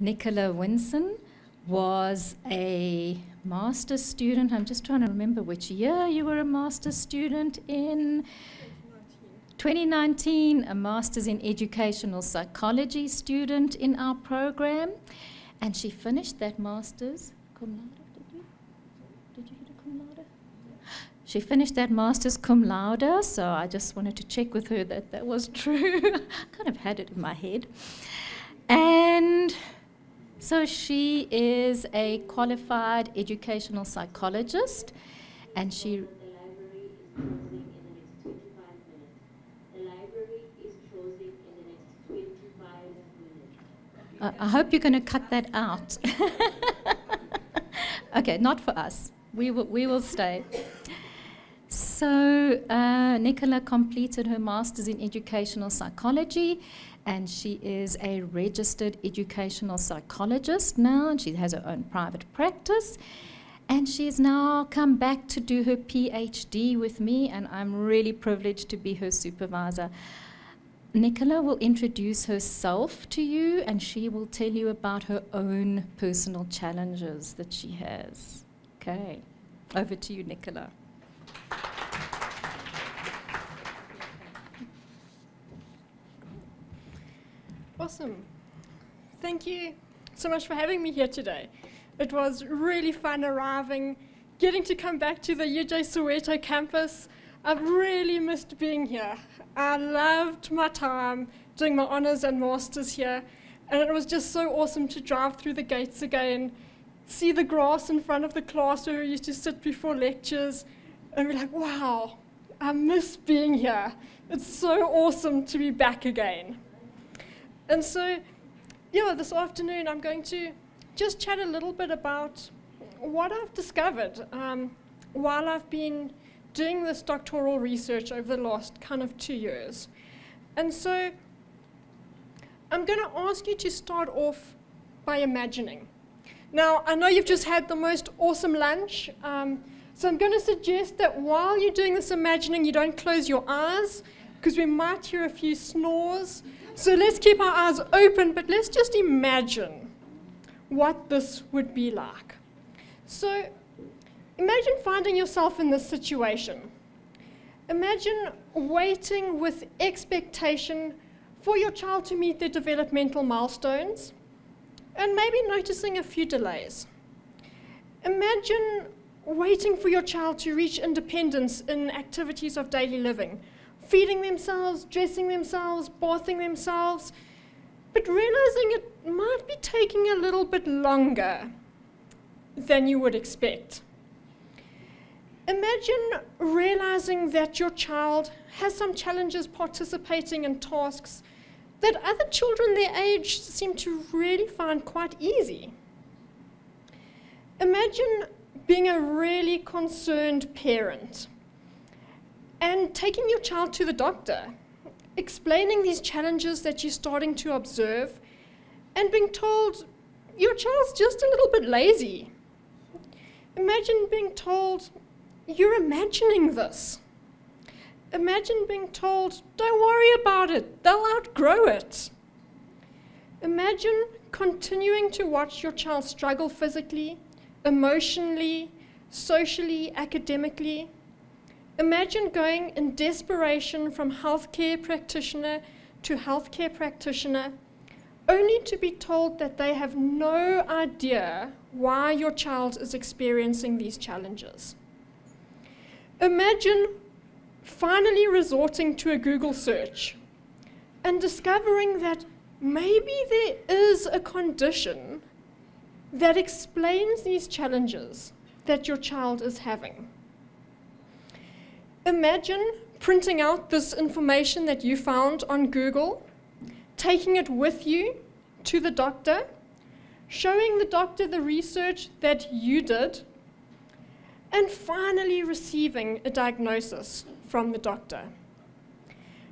Nicola Winson was a master's student. I'm just trying to remember which year you were a master's student in. 2019, a master's in educational psychology student in our program. And she finished that master's cum laude. Did you get a cum laude? She finished that master's cum laude, so I just wanted to check with her that that was true. I kind of had it in my head. And so she is a qualified educational psychologist, and she... I hope you're going to cut that out. Okay, not for us. We will stay. So Nicola completed her master's in educational psychology, and she is a registered educational psychologist now, and she has her own private practice. And she's now come back to do her PhD with me, and I'm really privileged to be her supervisor. Nicola will introduce herself to you, and she will tell you about her own personal challenges that she has. Okay, over to you, Nicola. Awesome. Thank you so much for having me here today. It was really fun arriving, getting to come back to the UJ Soweto campus. I've really missed being here. I loved my time doing my honours and masters here, and it was just so awesome to drive through the gates again, see the grass in front of the class where we used to sit before lectures, and be like, wow, I miss being here. It's so awesome to be back again. And so, yeah, this afternoon I'm going to just chat a little bit about what I've discovered while I've been doing this doctoral research over the last kind of 2 years. And so I'm going to ask you to start off by imagining. Now, I know you've just had the most awesome lunch, so I'm going to suggest that while you're doing this imagining, you don't close your eyes, because we might hear a few snores. So let's keep our eyes open, but let's just imagine what this would be like. So imagine finding yourself in this situation. Imagine waiting with expectation for your child to meet their developmental milestones, and maybe noticing a few delays. Imagine waiting for your child to reach independence in activities of daily living, feeding themselves, dressing themselves, bathing themselves, but realizing it might be taking a little bit longer than you would expect. Imagine realizing that your child has some challenges participating in tasks that other children their age seem to really find quite easy. Imagine being a really concerned parent and taking your child to the doctor, explaining these challenges that you're starting to observe, and being told your child's just a little bit lazy. Imagine being told, you're imagining this. Imagine being told, don't worry about it, they'll outgrow it. Imagine continuing to watch your child struggle physically, emotionally, socially, academically. Imagine going in desperation from healthcare practitioner to healthcare practitioner, only to be told that they have no idea why your child is experiencing these challenges. Imagine finally resorting to a Google search and discovering that maybe there is a condition that explains these challenges that your child is having. Imagine printing out this information that you found on Google, taking it with you to the doctor, showing the doctor the research that you did, and finally receiving a diagnosis from the doctor.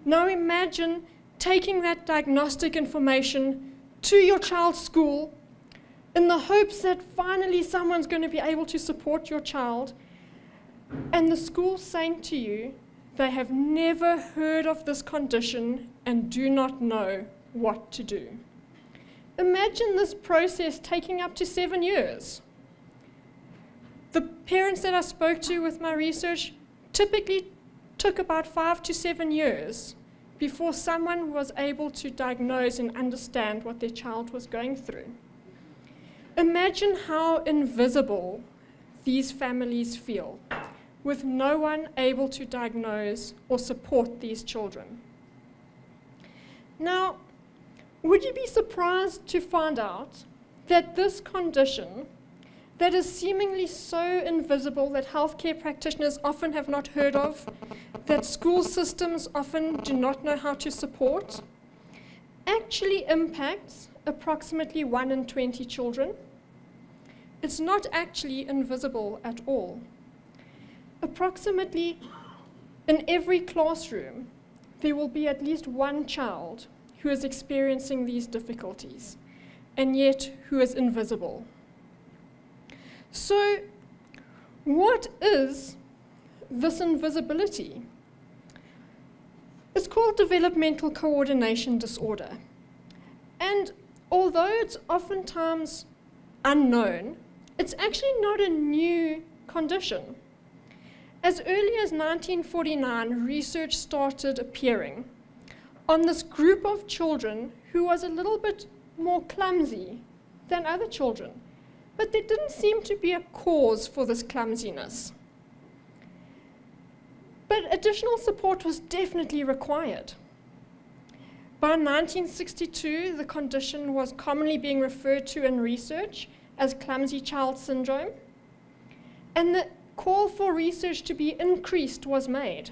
Now imagine taking that diagnostic information to your child's school in the hopes that finally someone's going to be able to support your child, and the school saying to you they have never heard of this condition and do not know what to do. imagine this process taking up to 7 years. The parents that I spoke to with my research typically took about 5 to 7 years before someone was able to diagnose and understand what their child was going through. Imagine how invisible these families feel, with no one able to diagnose or support these children. Now, would you be surprised to find out that this condition, that is seemingly so invisible that healthcare practitioners often have not heard of, that school systems often do not know how to support, actually impacts approximately 1 in 20 children? It's not actually invisible at all. Approximately in every classroom, there will be at least one child who is experiencing these difficulties, and yet who is invisible. So, what is this invisibility? It's called Developmental Coordination Disorder. And although it's oftentimes unknown, it's actually not a new condition. As early as 1949, research started appearing on this group of children who was a little bit more clumsy than other children. But there didn't seem to be a cause for this clumsiness. But additional support was definitely required. By 1962, the condition was commonly being referred to in research as clumsy child syndrome, and the call for research to be increased was made.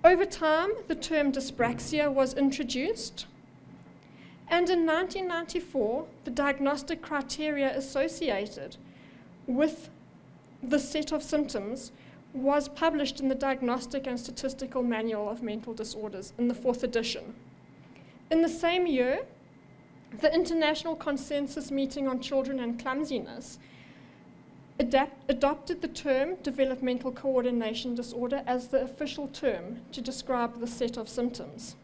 Over time, the term dyspraxia was introduced, and in 1994, the diagnostic criteria associated with the set of symptoms was published in the Diagnostic and Statistical Manual of Mental Disorders in the 4th edition. In the same year, the International Consensus Meeting on Children and Clumsiness adopted the term Developmental Coordination Disorder as the official term to describe the set of symptoms.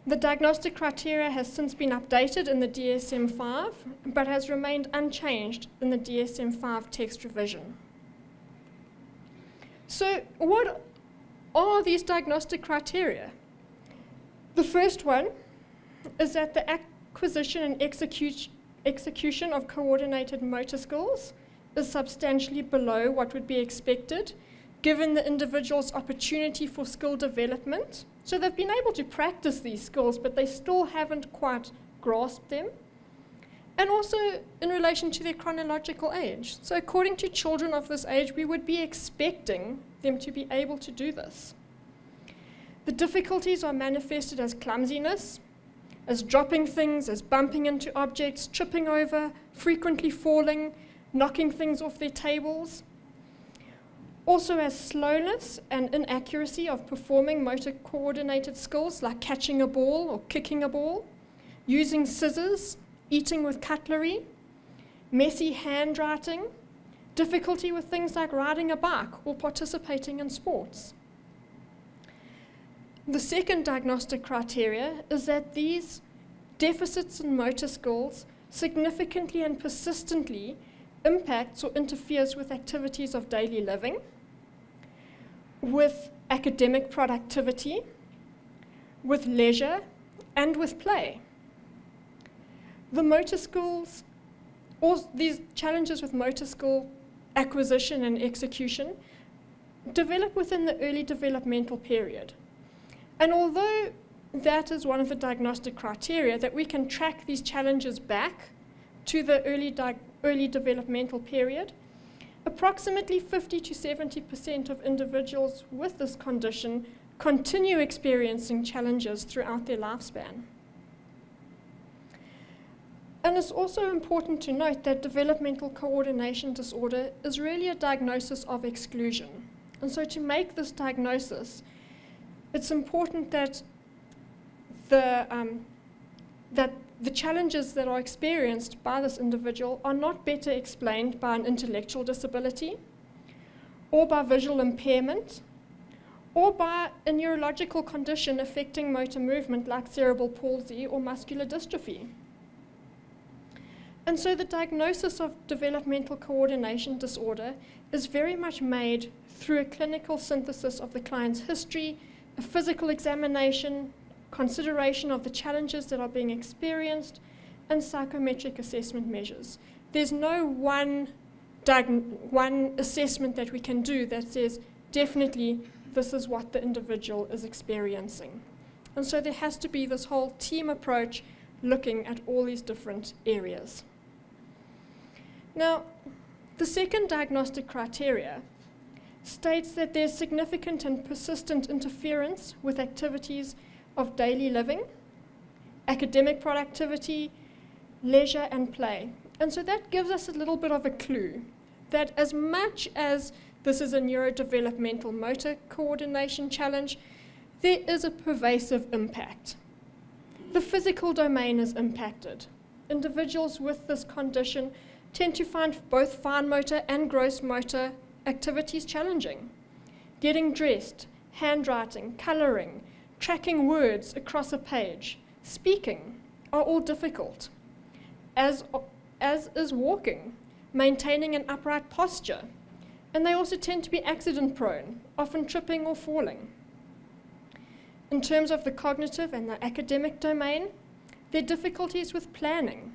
The diagnostic criteria has since been updated in the DSM-5, but has remained unchanged in the DSM-5 text revision. So, what are these diagnostic criteria? The first one is that the acquisition and execution of coordinated motor skills is substantially below what would be expected, given the individual's opportunity for skill development. So they've been able to practice these skills, but they still haven't quite grasped them. And also in relation to their chronological age. So according to children of this age, we would be expecting them to be able to do this. The difficulties are manifested as clumsiness, as dropping things, as bumping into objects, tripping over, frequently falling, knocking things off their tables. Also as slowness and inaccuracy of performing motor coordinated skills like catching a ball or kicking a ball, using scissors, eating with cutlery, messy handwriting, difficulty with things like riding a bike or participating in sports. The second diagnostic criteria is that these deficits in motor skills significantly and persistently impacts or interferes with activities of daily living, with academic productivity, with leisure, and with play. The motor skills, or these challenges with motor skill acquisition and execution, develop within the early developmental period. And although that is one of the diagnostic criteria, that we can track these challenges back to the early developmental period, approximately 50 to 70% of individuals with this condition continue experiencing challenges throughout their lifespan. And it's also important to note that developmental coordination disorder is really a diagnosis of exclusion. And so to make this diagnosis, it's important that the challenges that are experienced by this individual are not better explained by an intellectual disability, or by visual impairment, or by a neurological condition affecting motor movement like cerebral palsy or muscular dystrophy. And so the diagnosis of developmental coordination disorder is very much made through a clinical synthesis of the client's history, a physical examination, consideration of the challenges that are being experienced, and psychometric assessment measures. There's no one assessment that we can do that says definitely this is what the individual is experiencing. And so there has to be this whole team approach looking at all these different areas. Now, the second diagnostic criteria states that there's significant and persistent interference with activities of daily living, academic productivity, leisure and play. And so that gives us a little bit of a clue that as much as this is a neurodevelopmental motor coordination challenge, there is a pervasive impact. The physical domain is impacted. Individuals with this condition tend to find both fine motor and gross motor activities challenging. Getting dressed, handwriting, coloring, tracking words across a page, speaking are all difficult, as is walking, maintaining an upright posture, and they also tend to be accident prone, often tripping or falling. In terms of the cognitive and the academic domain, there are difficulties with planning.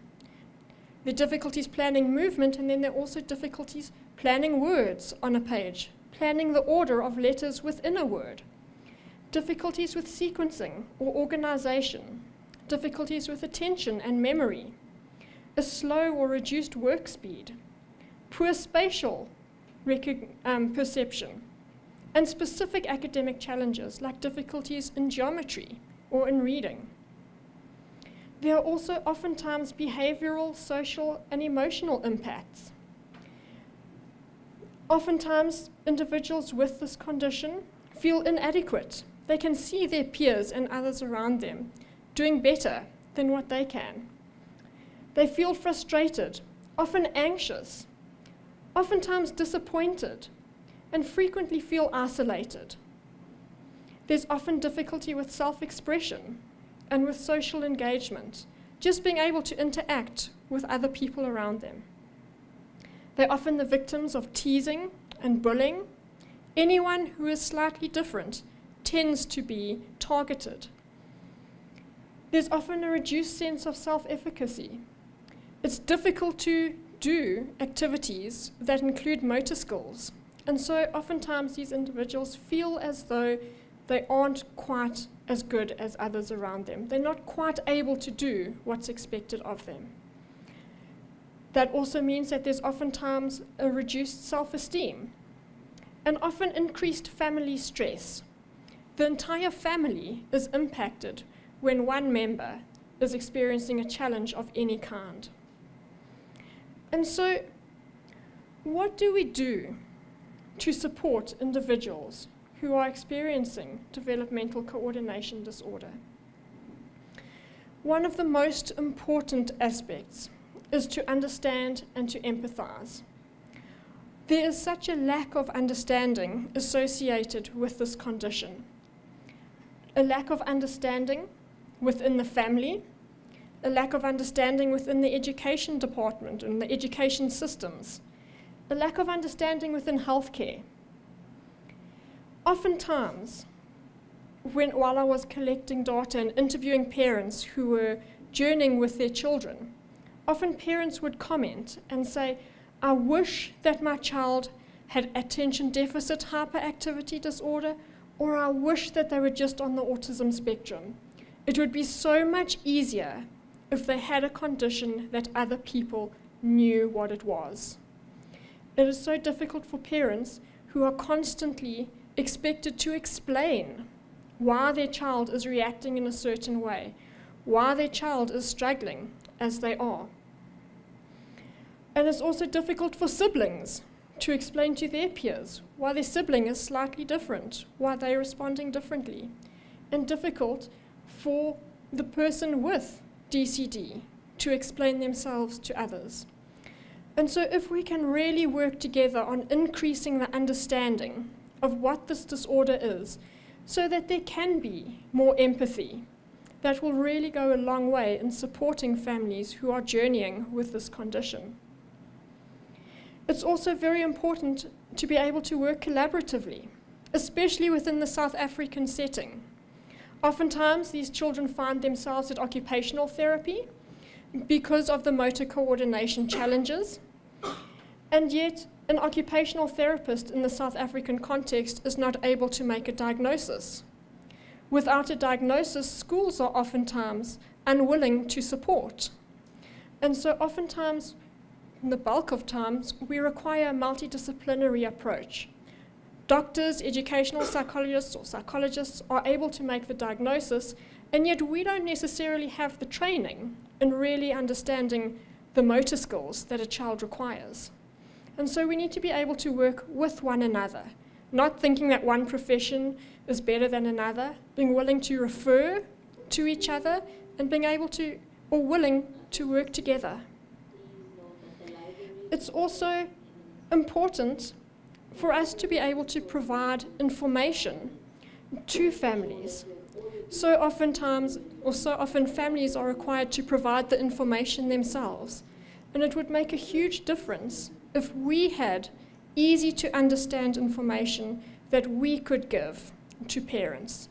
There are difficulties planning movement, and then there are also difficulties planning words on a page, planning the order of letters within a word, difficulties with sequencing or organization, difficulties with attention and memory, a slow or reduced work speed, poor spatial perception, and specific academic challenges like difficulties in geometry or in reading. There are also oftentimes behavioral, social, and emotional impacts. Oftentimes, individuals with this condition feel inadequate. They can see their peers and others around them doing better than what they can. They feel frustrated, often anxious, oftentimes disappointed, and frequently feel isolated. There's often difficulty with self-expression and with social engagement, just being able to interact with other people around them. They're often the victims of teasing and bullying. Anyone who is slightly different tends to be targeted. There's often a reduced sense of self-efficacy. It's difficult to do activities that include motor skills. And so oftentimes these individuals feel as though they aren't quite as good as others around them. They're not quite able to do what's expected of them. That also means that there's oftentimes a reduced self-esteem and often increased family stress. The entire family is impacted when one member is experiencing a challenge of any kind. And so, what do we do to support individuals who are experiencing developmental coordination disorder? One of the most important aspects is to understand and to empathize. There is such a lack of understanding associated with this condition. A lack of understanding within the family, a lack of understanding within the education department and the education systems, a lack of understanding within healthcare. Oftentimes, while I was collecting data and interviewing parents who were journeying with their children, often parents would comment and say, I wish that my child had attention deficit hyperactivity disorder, or I wish that they were just on the autism spectrum. It would be so much easier if they had a condition that other people knew what it was. It is so difficult for parents who are constantly expected to explain why their child is reacting in a certain way, why their child is struggling as they are. And it's also difficult for siblings to explain to their peers why their sibling is slightly different, why they're responding differently, and difficult for the person with DCD to explain themselves to others. And so if we can really work together on increasing the understanding of what this disorder is, so that there can be more empathy. That will really go a long way in supporting families who are journeying with this condition. It's also very important to be able to work collaboratively, especially within the South African setting. Oftentimes, these children find themselves at occupational therapy because of the motor coordination challenges, and yet an occupational therapist in the South African context is not able to make a diagnosis. Without a diagnosis, schools are oftentimes unwilling to support. And so oftentimes, in the bulk of times, we require a multidisciplinary approach. Doctors, educational psychologists or psychologists are able to make the diagnosis, and yet we don't necessarily have the training in really understanding the motor skills that a child requires. And so we need to be able to work with one another, not thinking that one profession is better than another, being willing to refer to each other and being able to, or willing to work together. It's also important for us to be able to provide information to families. So often families are required to provide the information themselves. And it would make a huge difference if we had easy to understand information that we could give to parents.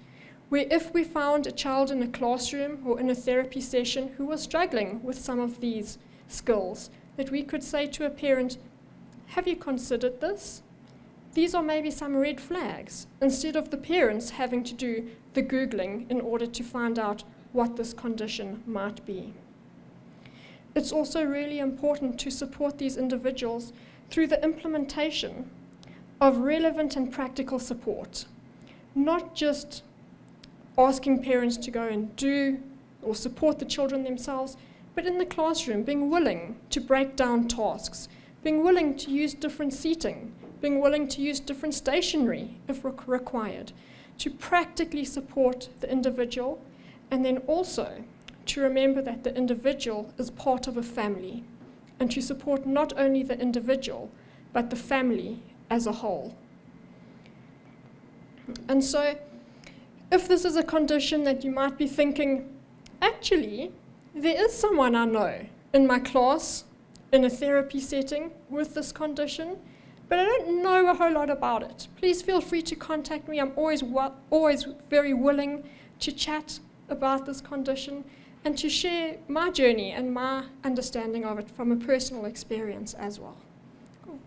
Where if we found a child in a classroom or in a therapy session who was struggling with some of these skills, that we could say to a parent, have you considered this? These are maybe some red flags, instead of the parents having to do the Googling in order to find out what this condition might be. It's also really important to support these individuals through the implementation of relevant and practical support, not just asking parents to go and do or support the children themselves, but in the classroom, being willing to break down tasks, being willing to use different seating, being willing to use different stationery if required, to practically support the individual, and then also to remember that the individual is part of a family, and to support not only the individual, but the family as a whole. And so, if this is a condition that you might be thinking, actually, there is someone I know in my class, in a therapy setting with this condition, but I don't know a whole lot about it. Please feel free to contact me. I'm always very willing to chat about this condition and to share my journey and my understanding of it from a personal experience as well. Cool.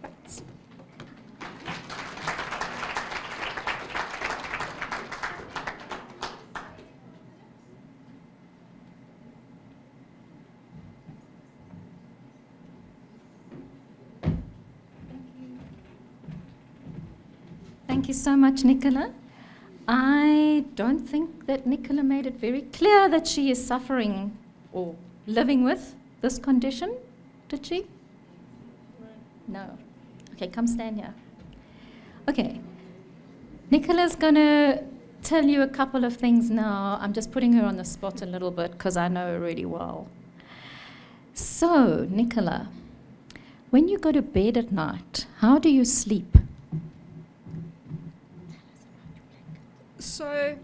Thanks. Thank you so much, Nicola. I don't think that Nicola made it very clear that she is suffering or living with this condition, did she? No. Okay, come stand here. Okay. Nicola's going to tell you a couple of things now. I'm just putting her on the spot a little bit because I know her really well. So, Nicola, when you go to bed at night, how do you sleep? So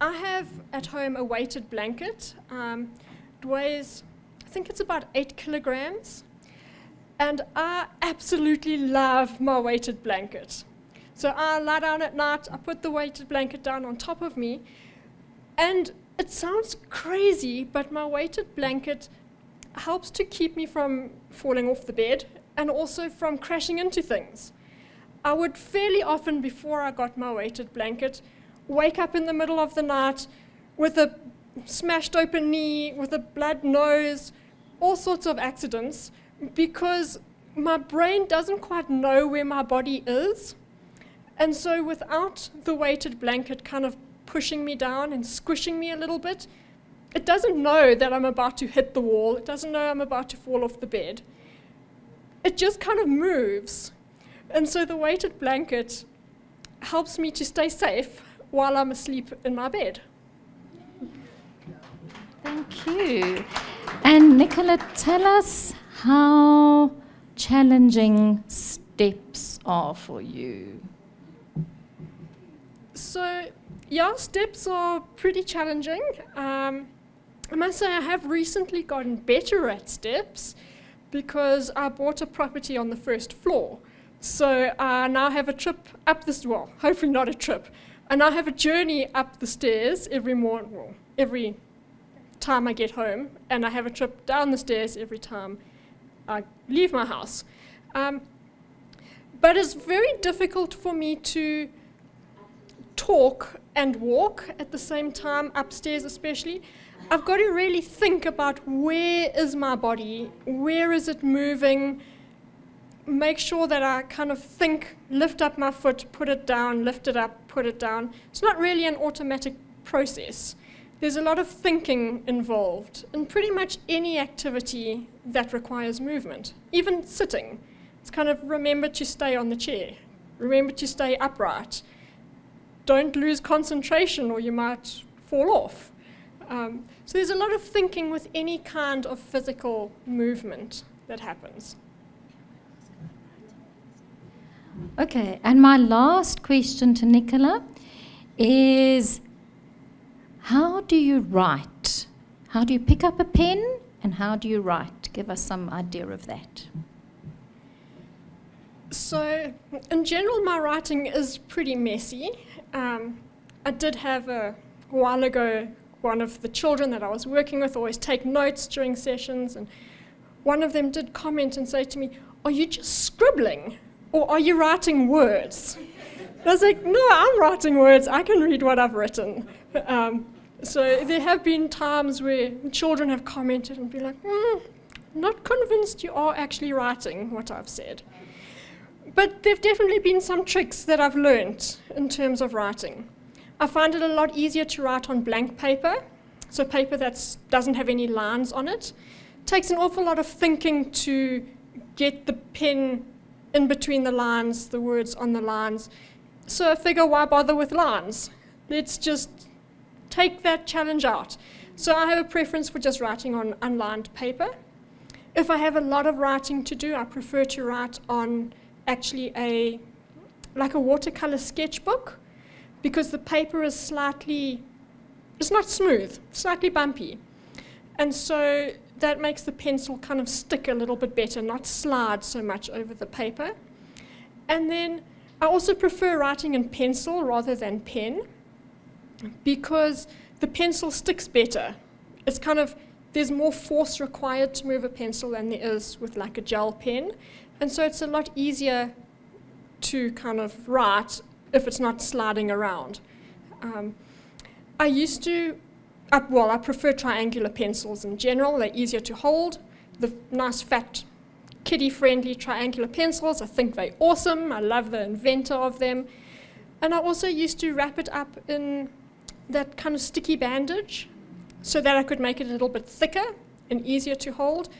I have at home a weighted blanket. It weighs, I think it's about 8 kilograms. And I absolutely love my weighted blanket. So I lie down at night, I put the weighted blanket down on top of me. And it sounds crazy, but my weighted blanket helps to keep me from falling off the bed and also from crashing into things. I would fairly often, before I got my weighted blanket, wake up in the middle of the night with a smashed open knee, with a blood nose, all sorts of accidents, because my brain doesn't quite know where my body is. And so without the weighted blanket kind of pushing me down and squishing me a little bit, it doesn't know that I'm about to hit the wall. It doesn't know I'm about to fall off the bed. It just kind of moves. And so the weighted blanket helps me to stay safe while I'm asleep in my bed. Thank you. And Nicola, tell us how challenging steps are for you. So, yeah, steps are pretty challenging. I must say I have recently gotten better at steps because I bought a property on the first floor. So I now have a trip up this, well, hopefully not a trip. I now have a journey up the stairs every morning, well, every time I get home, and I have a trip down the stairs every time I leave my house. But it's very difficult for me to talk and walk at the same time, upstairs especially. I've got to really think about where is my body, where is it moving, make sure that I kind of think, lift up my foot, put it down, lift it up, put it down. It's not really an automatic process. There's a lot of thinking involved in pretty much any activity that requires movement, even sitting. It's kind of remember to stay on the chair, remember to stay upright. Don't lose concentration or you might fall off. So there's a lot of thinking with any kind of physical movement that happens. Okay, and my last question to Nicola is, how do you write? How do you pick up a pen and how do you write? Give us some idea of that. So, in general, my writing is pretty messy. I did have a while ago, one of the children that I was working with always take notes during sessions, and one of them did comment and say to me, "Are you just scribbling? Or are you writing words?" I was like, "No, I'm writing words. I can read what I've written." So there have been times where children have commented and be like, "Not convinced you are actually writing what I've said." But there have definitely been some tricks that I've learned in terms of writing. I find it a lot easier to write on blank paper, so paper that doesn't have any lines on it. It takes an awful lot of thinking to get the pen in between the lines, the words on the lines. So I figure, why bother with lines? Let's just take that challenge out. So I have a preference for just writing on unlined paper. If I have a lot of writing to do, I prefer to write on actually like a watercolor sketchbook, because the paper is slightly, it's not smooth, slightly bumpy. And so that makes the pencil kind of stick a little bit better, not slide so much over the paper. And then I also prefer writing in pencil rather than pen, because the pencil sticks better. It's kind of, there's more force required to move a pencil than there is with like a gel pen. And so it's a lot easier to kind of write if it's not sliding around. I prefer triangular pencils in general. They're easier to hold. The nice, fat, kiddie-friendly triangular pencils, I think they're awesome. I love the inventor of them. And I also used to wrap it up in that kind of sticky bandage so that I could make it a little bit thicker and easier to hold.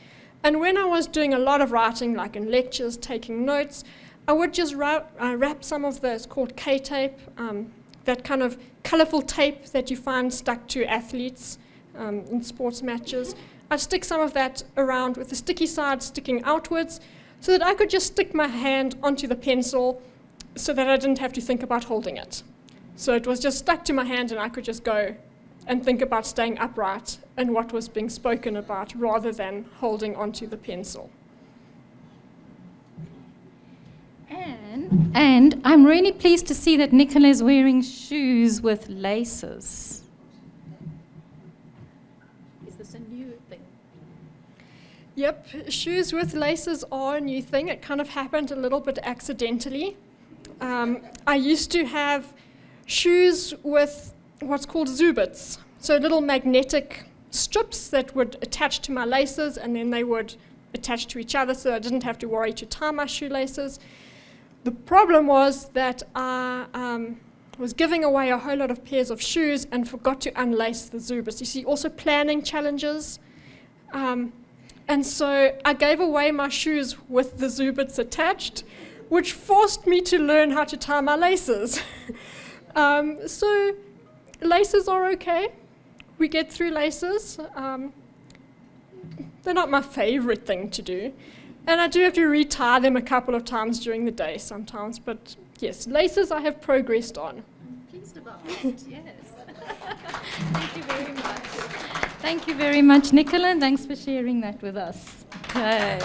And when I was doing a lot of writing, like in lectures, taking notes, I would just wrap some of the, it's called K-tape, that kind of colorful tape that you find stuck to athletes in sports matches. I'd stick some of that around with the sticky side sticking outwards so that I could just stick my hand onto the pencil so that I didn't have to think about holding it. So it was just stuck to my hand and I could just go and think about staying upright and what was being spoken about rather than holding onto the pencil. And I'm really pleased to see that Nicola is wearing shoes with laces. Is this a new thing? Yep, shoes with laces are a new thing. It kind of happened a little bit accidentally. I used to have shoes with what's called zubits, so little magnetic strips that would attach to my laces and then they would attach to each other so I didn't have to worry to tie my shoelaces. The problem was that I was giving away a whole lot of pairs of shoes and forgot to unlace the zubits. You see, also planning challenges. And so I gave away my shoes with the zubits attached, which forced me to learn how to tie my laces. So laces are okay. We get through laces. They're not my favorite thing to do. And I do have to retie them a couple of times during the day sometimes. But yes, laces I have progressed on. I'm pleased about. Yes. Thank you very much. Thank you very much, Nicola, and thanks for sharing that with us. Okay.